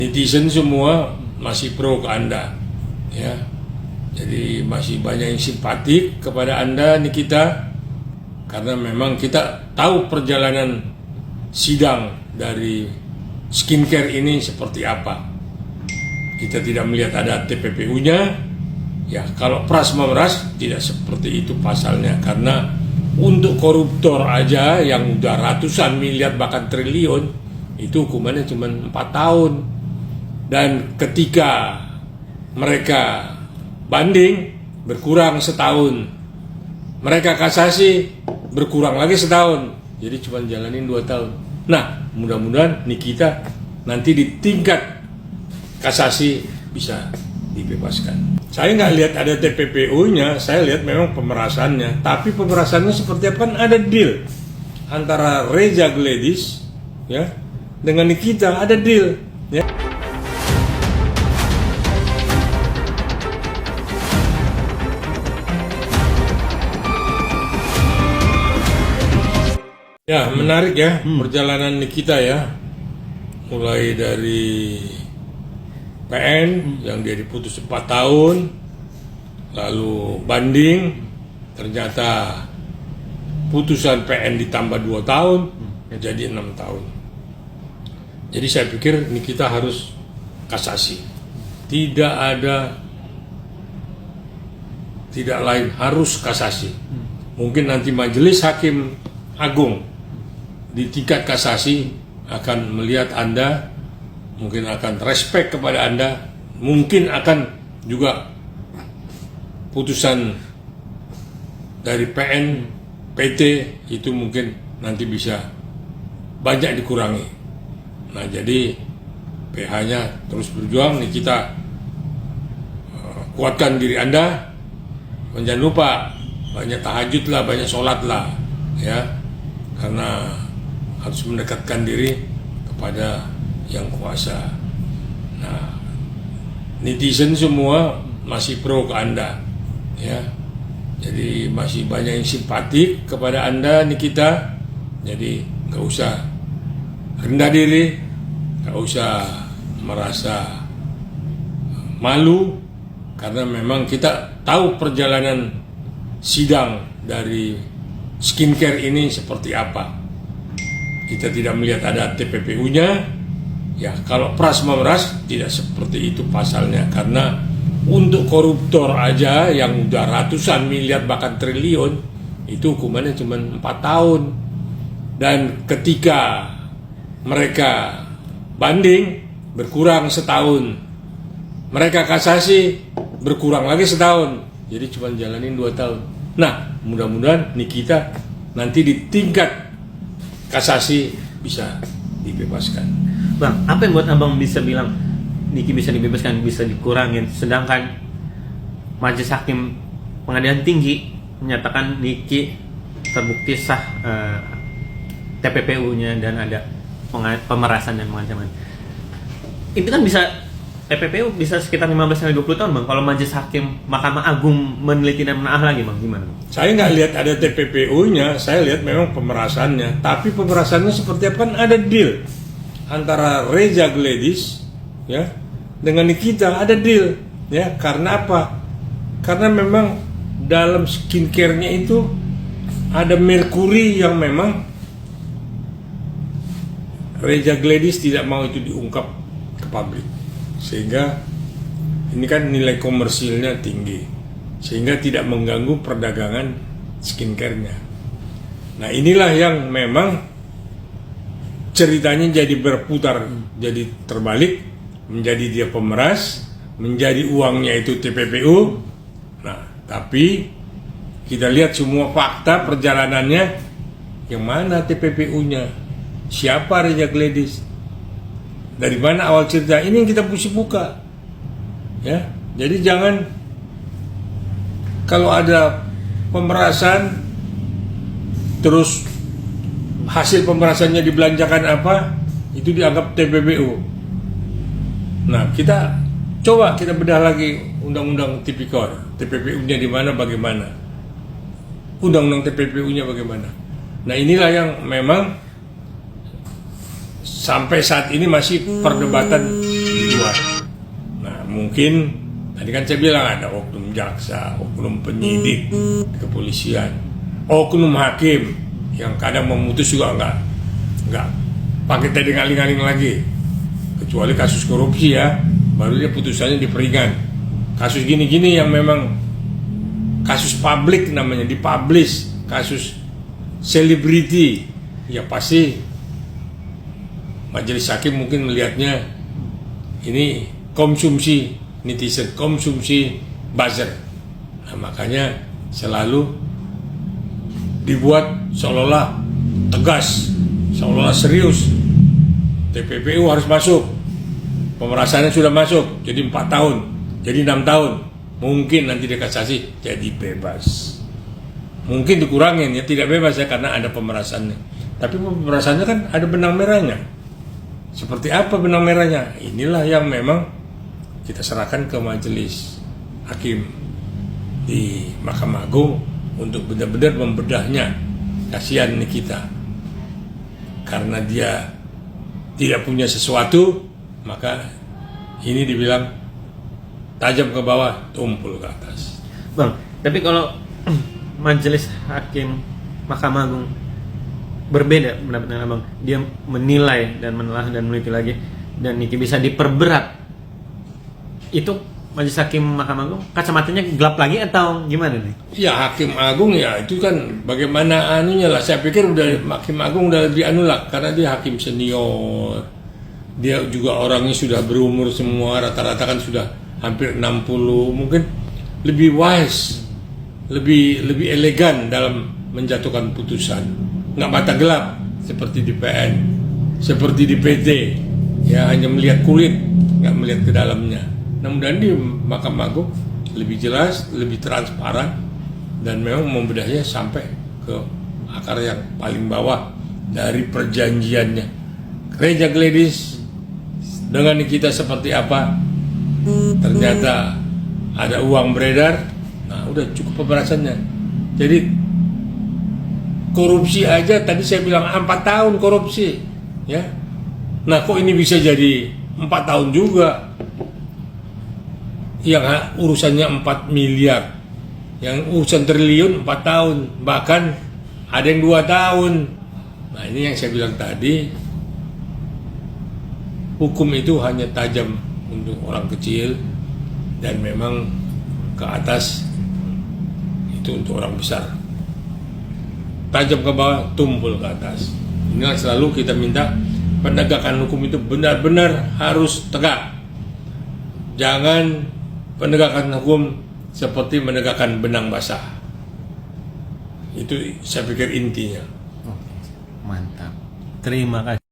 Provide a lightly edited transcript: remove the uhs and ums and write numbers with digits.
Netizen semua masih pro ke Anda, ya. Jadi masih banyak yang simpatik kepada Anda, Nikita, karena memang kita tahu perjalanan sidang dari skincare ini seperti apa. Kita tidak melihat ada TPPU-nya, ya. Kalau pras memeras tidak seperti itu pasalnya, karena untuk koruptor aja yang udah ratusan miliar bahkan triliun itu hukumannya cuma 4 tahun. Dan ketika mereka banding berkurang setahun, mereka kasasi berkurang lagi setahun, jadi cuma jalanin 2 tahun. Nah, mudah-mudahan Nikita nanti di tingkat kasasi bisa dibebaskan. Saya nggak lihat ada TPPU-nya, saya lihat memang pemerasannya. Tapi pemerasannya seperti apa? Kan ada deal antara Reza Gledys, ya, dengan Nikita, ada deal, ya. Ya, menarik ya perjalanan Nikita ya. Mulai dari PN yang dia diputus 4 tahun, lalu banding, ternyata putusan PN ditambah 2 tahun, jadi 6 tahun. Jadi saya pikir Nikita harus kasasi. Tidak lain, harus kasasi. Mungkin nanti Majelis Hakim Agung di tingkat kasasi akan melihat Anda, mungkin akan respect kepada Anda, mungkin akan juga putusan dari PN, PT itu mungkin nanti bisa banyak dikurangi. Nah, jadi PH-nya terus berjuang, nih kita kuatkan diri Anda, jangan lupa banyak tahajud lah, banyak sholat lah, ya, karena harus mendekatkan diri kepada yang kuasa. Nah, netizen semua masih pro ke Anda, ya. Jadi masih banyak yang simpatik kepada Anda, Nikita. Jadi nggak usah rendah diri, nggak usah merasa malu, karena memang kita tahu perjalanan sidang dari skincare ini seperti apa. Kita tidak melihat ada TPPU-nya, ya. Kalau pras memeras tidak seperti itu pasalnya, karena untuk koruptor aja yang udah ratusan miliar bahkan triliun itu hukumannya cuma 4 tahun. Dan ketika mereka banding berkurang setahun, mereka kasasi berkurang lagi setahun, jadi cuma jalanin 2 tahun. Nah, mudah-mudahan Nikita nanti di tingkat kasasi bisa dibebaskan. Bang, apa yang buat abang bisa bilang Niki bisa dibebaskan, bisa dikurangin, sedangkan Majelis Hakim Pengadilan Tinggi menyatakan Niki terbukti sah TPPU-nya dan ada pemerasan dan pengancaman. Itu kan bisa TPPU bisa sekitar 15-20 tahun, Bang. Kalau Majelis Hakim Mahkamah Agung meneliti dan menelaah lagi, Bang, gimana? Saya nggak lihat ada TPPU-nya, saya lihat memang pemerasannya. Tapi pemerasannya seperti apa? Kan ada deal antara Reza Gledys, ya, dengan Nikita, ada deal, ya. Karena apa? Karena memang dalam skincare-nya itu ada merkuri yang memang Reza Gledys tidak mau itu diungkap ke publik, sehingga ini kan nilai komersilnya tinggi, sehingga tidak mengganggu perdagangan skincare-nya. Nah, inilah yang memang ceritanya jadi berputar, jadi terbalik, menjadi dia pemeras, menjadi uangnya itu TPPU. Nah, tapi kita lihat semua fakta perjalanannya, yang mana TPPU-nya, siapa Reza Gledys, dari mana awal cerita ini yang kita mesti buka, ya. Jadi jangan kalau ada pemerasan terus hasil pemerasannya dibelanjakan apa, itu dianggap TPPU. Nah, kita coba kita bedah lagi undang-undang tipikor, TPPU-nya di mana, bagaimana, undang-undang TPPU-nya bagaimana. Nah, inilah yang memang sampai saat ini masih perdebatan dibuat. Nah, mungkin tadi kan saya bilang ada oknum jaksa, oknum penyidik kepolisian, oknum hakim yang kadang memutus juga nggak pakai tadi ngaling-ngaling lagi, kecuali kasus korupsi ya, baru dia putusannya diperingan. Kasus gini-gini yang memang kasus publik namanya, dipublish, kasus selebriti, ya pasti majelis hakim mungkin melihatnya ini konsumsi netizen, konsumsi buzzer. Nah, makanya selalu dibuat seolah-olah tegas, seolah-olah serius. TPPU harus masuk, pemerasannya sudah masuk, jadi 4 tahun, jadi 6 tahun. Mungkin nanti dikasasi jadi bebas. Mungkin dikurangin ya, tidak bebas ya karena ada pemerasannya. Tapi pemerasannya kan ada benang merahnya. Seperti apa benang merahnya? Inilah yang memang kita serahkan ke majelis hakim di Mahkamah Agung untuk benar-benar membedahnya. Kasihan nih kita, karena dia tidak punya sesuatu, maka ini dibilang tajam ke bawah, tumpul ke atas. Bang, tapi kalau majelis hakim Mahkamah Agung berbeda pendapatnya Abang, dia menilai dan menelaah dan meneliti lagi, dan ini bisa diperberat, itu majelis hakim Mahkamah Agung kacamatanya gelap lagi atau gimana nih? Ya hakim agung ya itu kan bagaimana anunya lah. Saya pikir udah hakim agung udah lebih anu lah, karena dia hakim senior, dia juga orangnya sudah berumur semua, rata-rata kan sudah hampir 60, mungkin lebih wise, lebih elegan dalam menjatuhkan putusan. Nggak mata gelap seperti di PN, seperti di PT, ya hanya melihat kulit, nggak melihat ke dalamnya. Namun di Mahkamah Agung lebih jelas, lebih transparan, dan memang membedahnya sampai ke akar yang paling bawah dari perjanjiannya. Gereja Gledis dengan kita seperti apa? Ternyata ada uang beredar, nah udah cukup pemerasannya. Jadi korupsi aja tadi saya bilang 4 tahun korupsi, ya. Nah kok ini bisa jadi 4 tahun juga? Yang urusannya 4 miliar, yang urusan triliun 4 tahun, bahkan ada yang 2 tahun. Nah ini yang saya bilang tadi, hukum itu hanya tajam untuk orang kecil, dan memang ke atas itu untuk orang besar. Tajam ke bawah, tumpul ke atas. Inilah selalu kita minta penegakan hukum itu benar-benar harus tegak. Jangan penegakan hukum seperti menegakkan benang basah. Itu saya pikir intinya. Oke, mantap. Terima kasih.